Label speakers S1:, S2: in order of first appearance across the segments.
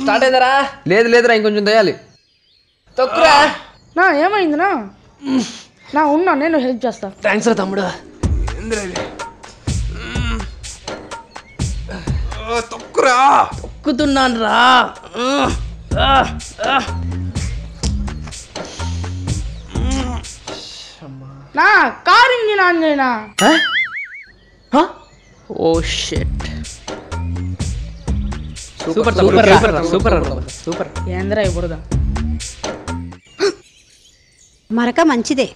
S1: Start అయిందరా? లేదురా ఇంకొంచెం దయాలి. తొక్కురా.
S2: నా ఏమైంది నా ఉన్నా, నేను హెల్ప్ చేస్తా.
S1: థ్యాంక్స్ రా తమ్ముడు. తొక్కురా. తొక్కుతున్నాను రా.
S2: నా కార్ ఇంజిన్ ఆన్ చేయనా?
S1: Oh shit. Super super super super.
S2: ఏంద్రా ఇప్పుడుదా
S3: మరక మంచిదే.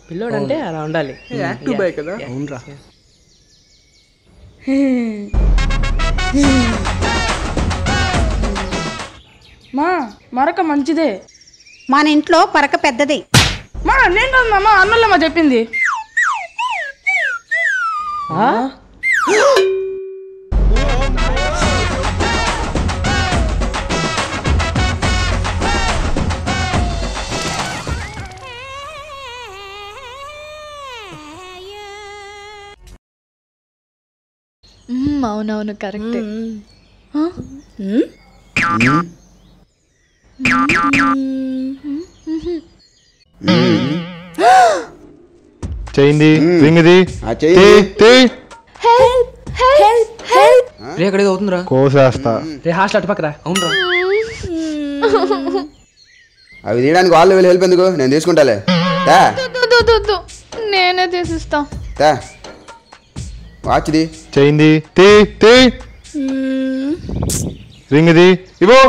S1: పిల్లోడంటే అలా ఉండాలి.
S4: యాక్టివ్ బాయ్ కదా.
S1: అవునరా.
S2: మా మరక మంచిదే.
S3: మన ఇంట్లో పరక పెద్దదే.
S2: మా నేను కాదు మా అన్నోళ్ళమ్మా చెప్పింది.
S5: అవునవును కరెక్ట్.
S6: చేయింది రింగిది
S1: రే అక్కడ అవుతుందిరా.
S6: కోసేస్తా.
S1: రే హాస్టల్ అటు పక్కరా. అవునరా.
S4: అవి తీయడానికి వాళ్ళు వెళ్ళి హెల్ప్ ఎందుకు, నేను తీసుకుంటాలే.
S5: నేనే తీసిస్తా.
S4: వాచ్ది
S6: చేయింది రింగిది ఇవో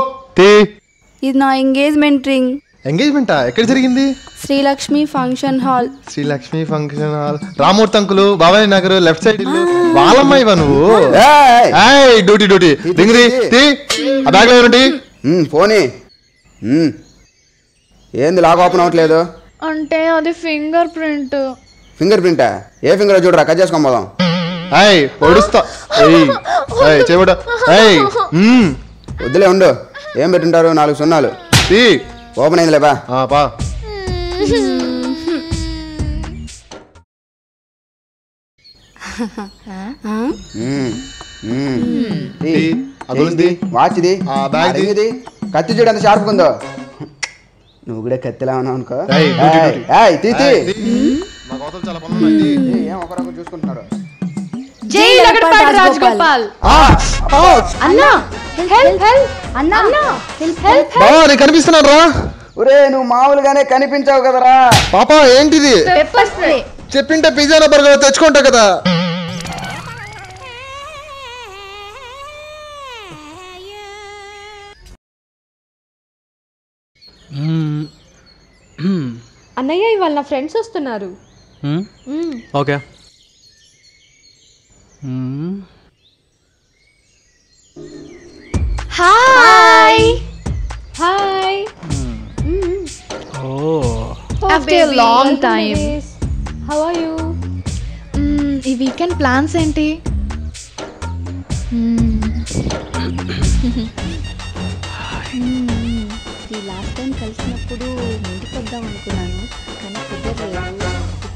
S7: ఇది నా ఎంగేజ్మెంట్ రింగ్.
S6: ఎంగేజ్మెంటా? ఎక్కడ జరిగింది?
S7: Srilakshmi function hall.
S6: Srilakshmi function hall, Ramurthy uncle, Babai Nagar, left side ఇల్లు. వాళ్ళమ్మ ఇవా నువ్వు? డ్యూటీ రింగిది ఆ బ్యాగ్ లో ఏంటి?
S4: ఫోని ఏంది లాక్ ఓపెన్ అవ్వట్లేదు?
S5: అంటే అది ఫింగర్ ప్రింట్.
S4: ఫింగర్ ప్రింటా? ఏ ఫింగర్ చూడరా, కట్ చేసుకొని పోదాం.
S6: పొడుస్తా చెబుట.
S4: వద్దులే ఉండు, ఏం పెట్టుంటారు? 4 సున్నాలు. ఓపెన్ అయిందిలే బా. వాచ్ది, బ్యాగ్ది, కత్తి చూడు ఎంత షార్ప్ ఉందో. నువ్వు కూడా కత్తిలా ఉన్నావు అనుకో. ఒకరొకరు చూసుకుంటున్నాడు.
S6: కనిపిస్తున్నాను రా.
S4: ఒరే నువ్వు మామూలుగానే కనిపించావు కదరా.
S6: పాపా ఏంటిది? చెప్పింటే పిజ్జా బర్గర్ తెచ్చుకుంటా కదా.
S8: అన్నయ్య ఇవాళ నా ఫ్రెండ్స్ వస్తున్నారు.
S1: Okay.
S5: Hi
S8: hi.
S5: After a long time.
S8: How are you?
S5: ఈ వీకెండ్ ప్లాన్స్ ఏంటి?
S7: లాస్ట్ టైం కలిసినప్పుడు ఇంటికి వద్దాం అనుకున్నాను, కానీ కుదరలేదు.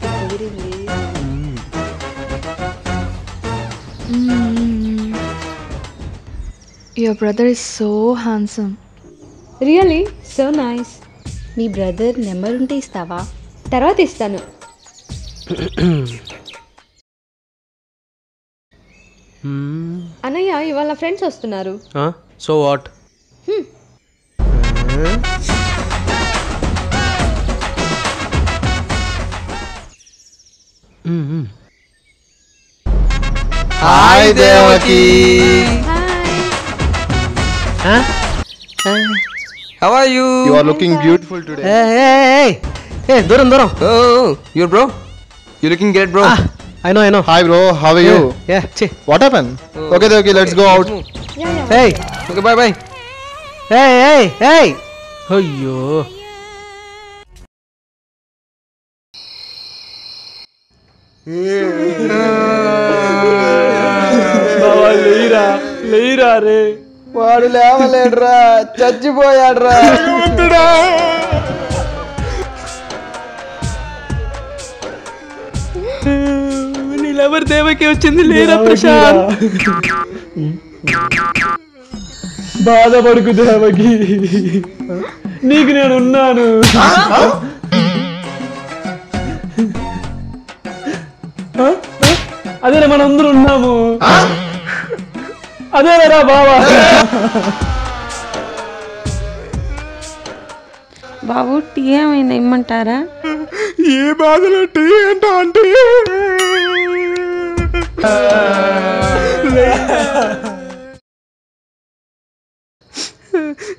S7: కుదిరింది.
S5: Your brother is so handsome.
S8: Really? So nice.
S7: Me brother number ఉంటే ఇస్తావా?
S8: తర్వాత ఇస్తాను. అన్నయ్య ఇవాళ నా ఫ్రెండ్స్ వస్తున్నారు.
S1: So what?
S6: Hi Devaki.
S1: How are you?
S6: You are looking beautiful today.
S1: Hey, దూరం. Oh, you're bro. You're looking great, bro. I know.
S6: Hi bro, how are you?
S1: Yeah.
S6: What happened? Okay, Devaki, let's go out.
S8: Yeah.
S1: Hey. Okay, bye. Hey. అయ్యో. లేరా రే.
S4: వాడు లేవలేడురా, చచ్చిపోయాడురా.
S1: Lover Devaki వచ్చింది లేరా ప్రశాంత్?
S9: బాధపడుకు దేవకి, నీకు నేను ఉన్నాను. అదేనా మనం అందరూ ఉన్నాము. అదేనా బావా?
S10: బాబు టీ ఏమైనా ఇమ్మంటారా?
S6: ఏ బాధలో టీ ఏంటో అంటే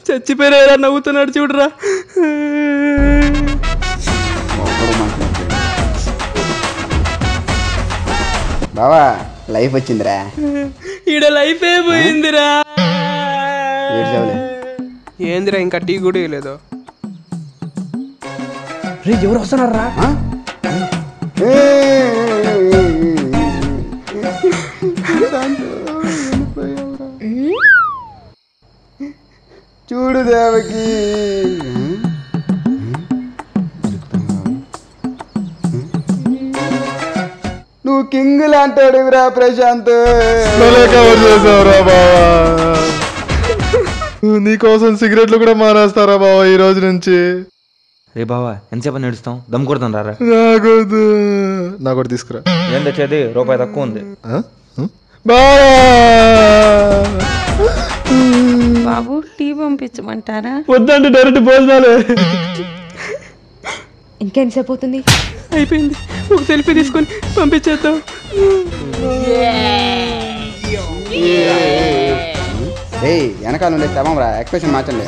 S1: చచ్చిపోయారా? నవ్వుతున్నాడు చూడరా.
S4: బావా లైఫ్ వచ్చిందిరా.
S1: ఈడ లైఫ్ ఏ పోయిందిరా. ఏందిరా ఇంకా టీ కూడా లేదు.
S9: రే ఎవరు వస్తున్నారా?
S4: చూడు దేవకి, నువ్వు కింగ్ లాంటాడురా ప్రశాంత్.
S6: కవర్ చేసావురా బావా. నీకోసం సిగరెట్లు కూడా మానేస్తారా బావా ఈ రోజు నుంచి?
S11: రే బావా ఎంతసేపు నడుస్తాం? దమ్ కొడతాం రారా.
S6: నాకు కూడా తీసుకురా.
S11: ఏం తెచ్చేది? రూపాయి తక్కువ ఉంది.
S10: బాబు టీ పంపించమంటారా?
S9: వద్దంటే డైరెక్ట్ భోజనాలు.
S8: ఇంకెంతసేపు అవుతుంది?
S1: అయిపోయింది. ఒక సెల్ఫీ తీసుకొని పంపించేద్దాం.
S4: వెనకాల ఉండే శవం రా, ఎక్స్ప్రెషన్ మార్చండి.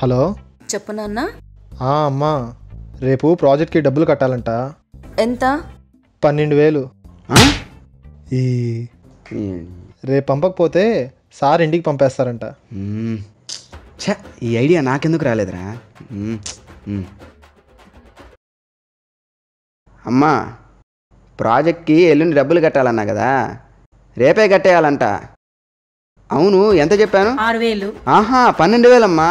S6: హలో
S10: చెప్పు నాన్న.
S6: అమ్మా, రేపు ప్రాజెక్ట్కి డబ్బులు కట్టాలంట.
S10: ఎంత?
S6: 12,000. రేపు పంపకపోతే సార్ ఇంటికి పంపేస్తారంట.
S4: ఈ ఐడియా నాకెందుకు రాలేదురా? అమ్మా, ప్రాజెక్ట్కి ఎల్లుండి డబ్బులు కట్టాలన్నా కదా, రేపే కట్టేయాలంట. అవును, ఎంత చెప్పాను?
S10: 6,000.
S4: ఆహా, 12,000 అమ్మా.